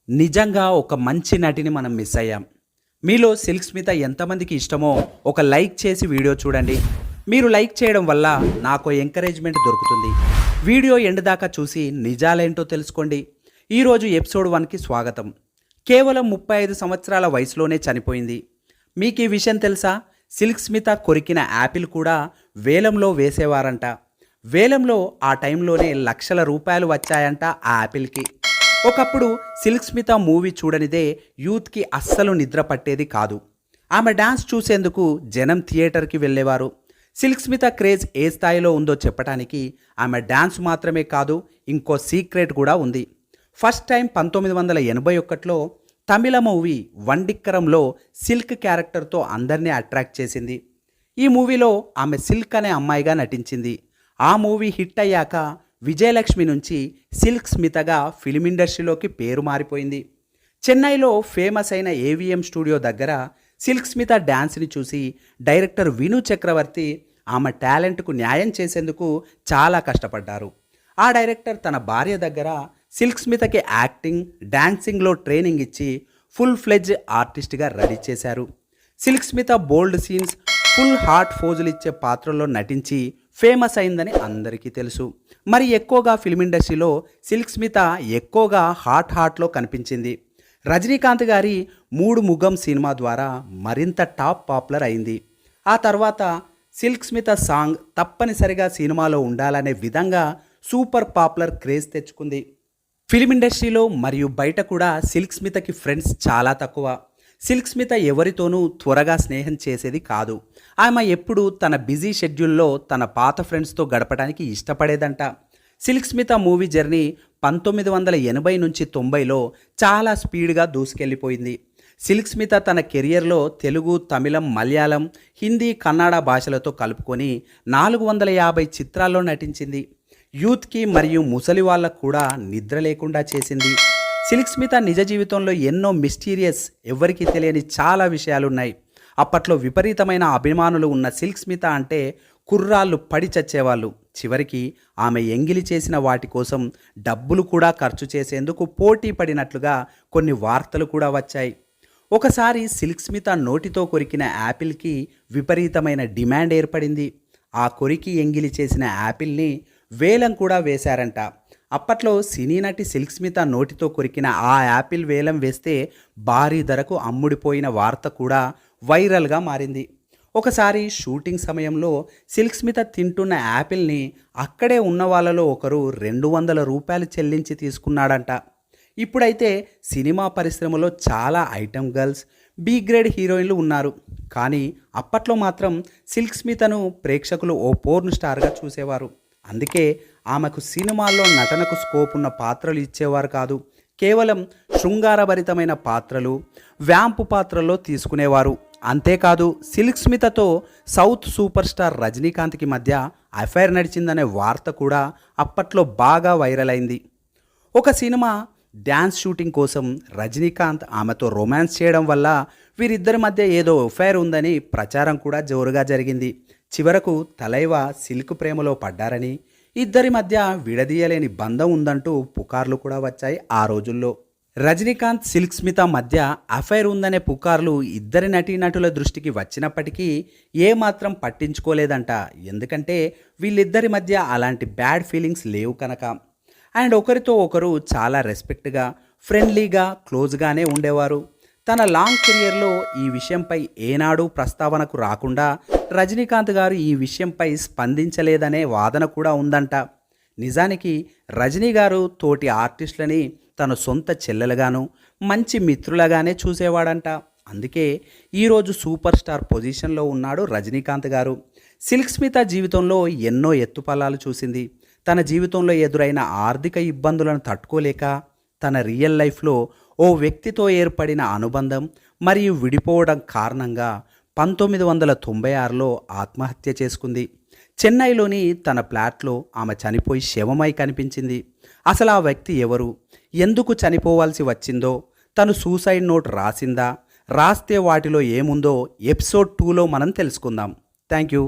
నిజంగా ఒక మంచి నటిని మనం మిస్ అయ్యాం. మీలో సిల్క్ స్మిత ఎంతమందికి ఇష్టమో ఒక లైక్ చేసి వీడియో చూడండి. మీరు లైక్ చేయడం వల్ల నాకు ఎంకరేజ్మెంట్ దొరుకుతుంది. వీడియో ఎండ్ దాకా చూసి నిజాలేంటో తెలుసుకోండి. ఈరోజు ఎపిసోడ్ 1కి స్వాగతం. కేవలం 35 సంవత్సరాల వయసులోనే చనిపోయింది. మీకు ఈ విషయం తెలుసా? సిల్క్ స్మిత కొరికిన యాపిల్ కూడా వేలంలో వేసేవారంట. వేలంలో ఆ టైంలోనే లక్షల రూపాయలు వచ్చాయంట ఆ యాపిల్కి. ఒకప్పుడు సిల్క్ స్మిత మూవీ చూడనిదే యూత్కి అస్సలు నిద్ర పట్టేది కాదు. ఆమె డాన్స్ చూసేందుకు జనం థియేటర్కి వెళ్ళేవారు. సిల్క్ స్మిత క్రేజ్ ఏ స్థాయిలో ఉందో చెప్పడానికి ఆమె డాన్స్ మాత్రమే కాదు, ఇంకో సీక్రెట్ కూడా ఉంది. ఫస్ట్ టైం 1981లో తమిళ మూవీ వండిక్కరంలో సిల్క్ క్యారెక్టర్తో అందరినీ అట్రాక్ట్ చేసింది. ఈ మూవీలో ఆమె సిల్క్ అనే అమ్మాయిగా నటించింది. ఆ మూవీ హిట్ అయ్యాక విజయలక్ష్మి నుంచి సిల్క్ స్మితగా ఫిలిం ఇండస్ట్రీలోకి పేరు మారిపోయింది. చెన్నైలో ఫేమస్ అయిన ఏవిఎం స్టూడియో దగ్గర సిల్క్ స్మిత డ్యాన్స్ని చూసి డైరెక్టర్ విను చక్రవర్తి ఆమె టాలెంట్కు న్యాయం చేసేందుకు చాలా కష్టపడ్డారు. ఆ డైరెక్టర్ తన భార్య దగ్గర సిల్క్ స్మితకి యాక్టింగ్, డాన్సింగ్లో ట్రైనింగ్ ఇచ్చి ఫుల్ ఫ్లెడ్జ్ ఆర్టిస్ట్గా రెడీ చేశారు. Silk Smitha bold scenes, full heart ఫోజులు ఇచ్చే పాత్రల్లో నటించి ఫేమస్ అయిందని అందరికీ తెలుసు. మరి ఎక్కువగా ఫిల్మ్ ఇండస్ట్రీలో సిల్క్ స్మిత ఎక్కువగా హాట్లో కనిపించింది. రజనీకాంత్ గారి మూడు ముఖం సినిమా ద్వారా మరింత టాప్ పాపులర్ అయింది. ఆ తర్వాత సిల్క్ స్మిత సాంగ్ తప్పనిసరిగా సినిమాలో ఉండాలనే విధంగా సూపర్ పాపులర్ క్రేజ్ తెచ్చుకుంది. ఫిల్మ్ ఇండస్ట్రీలో మరియు బయట కూడా సిల్క్ స్మితకి ఫ్రెండ్స్ చాలా తక్కువ. సిల్క్ స్మిత ఎవరితోనూ త్వరగా స్నేహం చేసేది కాదు. ఆమె ఎప్పుడు తన బిజీ షెడ్యూల్లో తన పాత ఫ్రెండ్స్తో గడపడానికి ఇష్టపడేదంట. సిల్క్ స్మిత మూవీ జర్నీ 1980 నుంచి 90లో చాలా స్పీడ్గా దూసుకెళ్ళిపోయింది. సిల్క్ స్మిత తన కెరియర్లో తెలుగు, తమిళం, మలయాళం, హిందీ, కన్నడ భాషలతో కలుపుకొని 450 చిత్రాల్లో నటించింది. యూత్కి మరియు ముసలి వాళ్ళకు కూడా నిద్ర లేకుండా చేసింది. సిల్క్ స్మిత నిజ జీవితంలో ఎన్నో మిస్టీరియస్, ఎవరికీ తెలియని చాలా విషయాలున్నాయి. అప్పట్లో విపరీతమైన అభిమానులు ఉన్న సిల్క్ స్మిత అంటే కుర్రాళ్ళు పడి చచ్చేవాళ్ళు. చివరికి ఆమె ఎంగిలి చేసిన వాటి కోసం డబ్బులు కూడా ఖర్చు చేసేందుకు పోటీ పడినట్లుగా కొన్ని వార్తలు కూడా వచ్చాయి. ఒకసారి సిల్క్ స్మిత నోటితో కొరికిన యాపిల్కి విపరీతమైన డిమాండ్ ఏర్పడింది. ఆ కొరికి ఎంగిలి చేసిన యాపిల్ని వేలం కూడా వేశారంట. అప్పట్లో సినీ నటి సిల్క్ స్మిత నోటితో కొరికిన ఆ యాపిల్ వేలం వేస్తే భారీ ధరకు అమ్ముడిపోయిన వార్త కూడా వైరల్గా మారింది. ఒకసారి షూటింగ్ సమయంలో సిల్క్ స్మిత తింటున్న యాపిల్ని అక్కడే ఉన్న వాళ్ళలో ఒకరు 200 రూపాయలు చెల్లించి తీసుకున్నాడంట. ఇప్పుడైతే సినిమా పరిశ్రమలో చాలా ఐటమ్ గర్ల్స్, బి గ్రేడ్ హీరోయిన్లు ఉన్నారు. కానీ అప్పట్లో మాత్రం సిల్క్ స్మితను ప్రేక్షకులు ఓ పోర్న్ స్టార్గా చూసేవారు. అందుకే ఆమెకు సినిమాల్లో నటనకు స్కోప్ ఉన్న పాత్రలు ఇచ్చేవారు కాదు. కేవలం శృంగారభరితమైన పాత్రలు, వ్యాంపు పాత్రల్లో తీసుకునేవారు. అంతేకాదు సిల్క్ స్మితతో సౌత్ సూపర్ స్టార్ రజనీకాంత్కి మధ్య అఫైర్ నడిచిందనే వార్త కూడా అప్పట్లో బాగా వైరల్ అయింది. ఒక సినిమా డ్యాన్స్ షూటింగ్ కోసం రజనీకాంత్ ఆమెతో రొమాన్స్ చేయడం వల్ల వీరిద్దరి మధ్య ఏదో అఫైర్ ఉందని ప్రచారం కూడా జోరుగా జరిగింది. చివరకు తలైవా సిల్క్ ప్రేమలో పడ్డారని, ఇద్దరి మధ్య విడదీయలేని బంధం ఉందంటూ పుకార్లు కూడా వచ్చాయి ఆ రోజుల్లో. రజనీకాంత్, సిల్క్ స్మిత మధ్య అఫైర్ ఉందనే పుకార్లు ఇద్దరి నటీనటుల దృష్టికి వచ్చినప్పటికీ ఏమాత్రం పట్టించుకోలేదంట. ఎందుకంటే వీళ్ళిద్దరి మధ్య అలాంటి బ్యాడ్ ఫీలింగ్స్ లేవు కనుక. అండ్ ఒకరితో ఒకరు చాలా రెస్పెక్ట్గా, ఫ్రెండ్లీగా, క్లోజ్గానే ఉండేవారు. తన లాంగ్ కెరియర్లో ఈ విషయంపై ఏనాడు ప్రస్తావనకు రాకుండా రజనీకాంత్ గారు ఈ విషయంపై స్పందించలేదనే వాదన కూడా ఉందంట. నిజానికి రజనీ గారు తోటి ఆర్టిస్టులని తన సొంత చెల్లెలుగాను, మంచి మిత్రులుగానే చూసేవాడంట. అందుకే ఈరోజు సూపర్ స్టార్ పొజిషన్లో ఉన్నాడు రజనీకాంత్ గారు. సిల్క్ స్మిత జీవితంలో ఎన్నో ఎత్తుపల్లాలు చూసింది. తన జీవితంలో ఎదురైన ఆర్థిక ఇబ్బందులను తట్టుకోలేక తన రియల్ లైఫ్లో ఓ వ్యక్తితో ఏర్పడిన అనుబంధం మరియు విడిపోవడం కారణంగా 1996లో ఆత్మహత్య చేసుకుంది. చెన్నైలోని తన ఫ్లాట్లో ఆమె చనిపోయి శవమై కనిపించింది. అసలు ఆ వ్యక్తి ఎవరు, ఎందుకు చనిపోవాల్సి వచ్చిందో, తను సూసైడ్ నోట్ రాసిందా, రాస్తే వాటిలో ఏముందో ఎపిసోడ్ 2లో మనం తెలుసుకుందాం. Thank you.